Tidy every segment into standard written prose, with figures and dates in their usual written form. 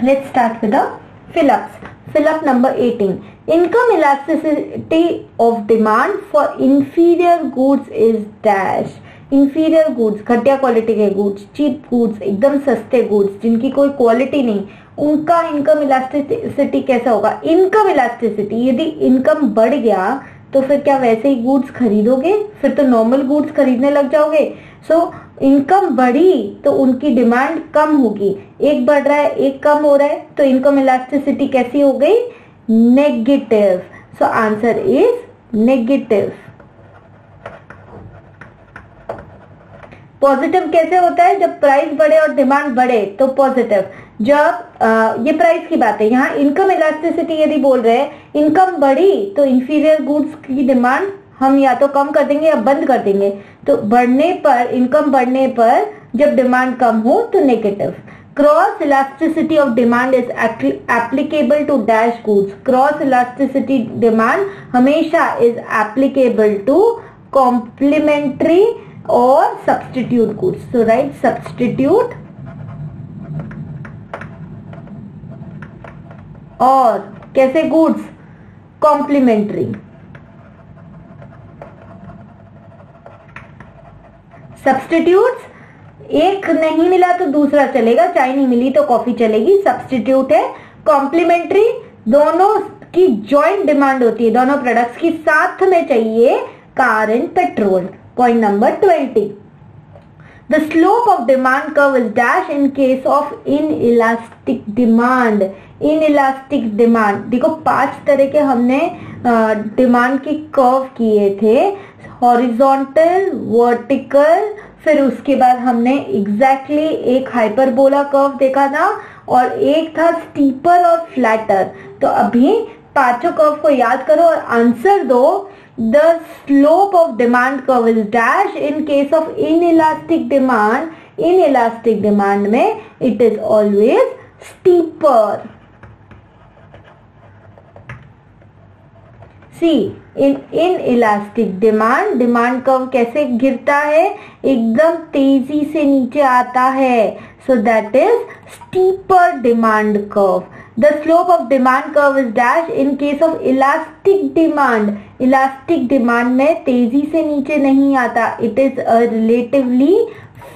Let's start with the fill-ups. Fill-up number 18. Income elasticity of demand for inferior goods is dash. Inferior goods, घटिया quality के goods, cheap goods, एकदम सस्ते goods, जिनकी कोई quality नहीं, उनका इनकम इलास्टिसिटी कैसा होगा? इनकम इलास्टिसिटी, यदि इनकम बढ़ गया तो फिर क्या वैसे ही गुड्स खरीदोगे? फिर तो नॉर्मल गुड्स खरीदने लग जाओगे. सो इनकम बढ़ी तो उनकी डिमांड कम होगी. एक बढ़ रहा है, एक कम हो रहा है, तो इनकम इलास्टिसिटी कैसी हो गई? Negative. So answer is negative. Positive कैसे होता है? जब प्राइस बढ़े और डिमांड बढ़े तो पॉजिटिव. जब ये प्राइस की बात है, यहाँ इनकम इलास्टिसिटी यदि बोल रहे हैं, इनकम बढ़ी तो इंफीरियर गुड्स की डिमांड हम या तो कम कर देंगे या बंद कर देंगे. तो बढ़ने पर, इनकम बढ़ने पर जब डिमांड कम हो तो negative. Cross elasticity of demand is applicable to dash goods. Cross elasticity demand हमेशा इज एप्लीकेबल टू कॉम्प्लीमेंट्री और substitute goods. So right substitute और कैसे गुड्स? कॉम्प्लीमेंट्री. सब्स्टिट्यूट्स, एक नहीं मिला तो दूसरा चलेगा, चाय नहीं मिली तो कॉफी चलेगी, सब्स्टिट्यूट है. कॉम्प्लीमेंट्री, दोनों की जॉइंट डिमांड होती है, दोनों प्रोडक्ट्स की साथ में चाहिए, car and petrol. Point number 20. The slope of demand curve is dash in case of inelastic demand. Inelastic demand, देखो 5 तरह के हमने डिमांड की कर्व किए थे. हॉरिजॉन्टल, वर्टिकल, फिर उसके बाद हमने एग्जैक्टली एक हाइपरबोला कर्व देखा था और एक था स्टीपर और फ्लैटर. तो अभी पांचों कर्व को याद करो और आंसर दो. The slope of demand curve is dash in case of inelastic demand. Inelastic demand में it is always steeper. See, in inelastic demand, demand curve कैसे गिरता है? एकदम तेजी से नीचे आता है. So that is steeper demand curve. The slope of demand curve is dash in case of elastic demand. Elastic demand में तेजी से नीचे नहीं आता. It is a relatively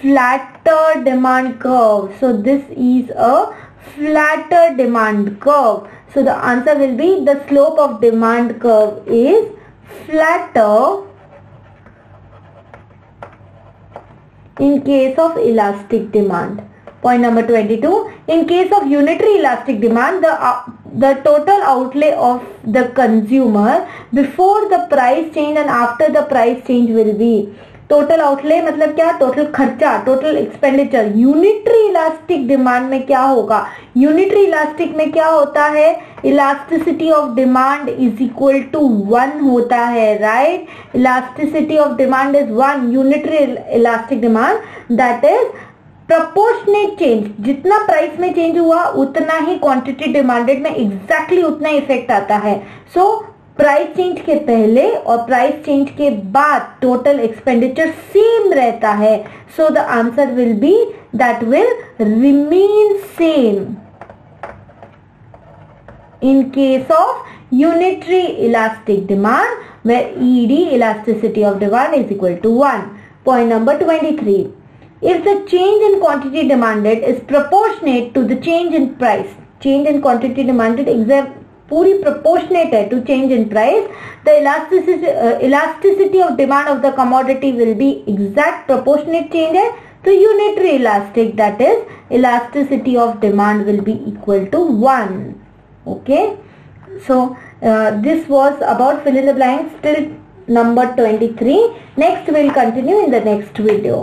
flatter demand curve. So this is a flatter demand curve. So the answer will be the slope of demand curve is flatter in case of elastic demand. Point number 22. In case of unitary elastic demand, the total outlay of the consumer before the price change and after the price change will be. Total outlay मतलब क्या? Total खर्चा, total expenditure. Unitary elastic demand में क्या होगा? Unitary elastic में क्या होता है? Elasticity of demand is equal to 1 होता है. Right, elasticity of demand is 1. Unitary elastic demand that is proportionate change. जितना प्राइस में चेंज हुआ उतना ही क्वांटिटी डिमांडेड में एग्जैक्टली उतना इफेक्ट आता है. सो प्राइस चेंज के पहले और प्राइस चेंज के बाद टोटल एक्सपेंडिचर सेम रहता है. So the answer will be that will remain same in case of unitary elastic demand where ED, elasticity of demand, is equal to 1. Point number 23. If the change in quantity demanded is proportionate to the change in price, change in quantity demanded पूरी proportionate है to change in price, the elasticity of demand of the commodity will be exact proportionate change है. तो unitary elastic, that is elasticity of demand will be equal to 1. Okay, so this was about fill in the blanks till number 23. Next we'll continue in the next video.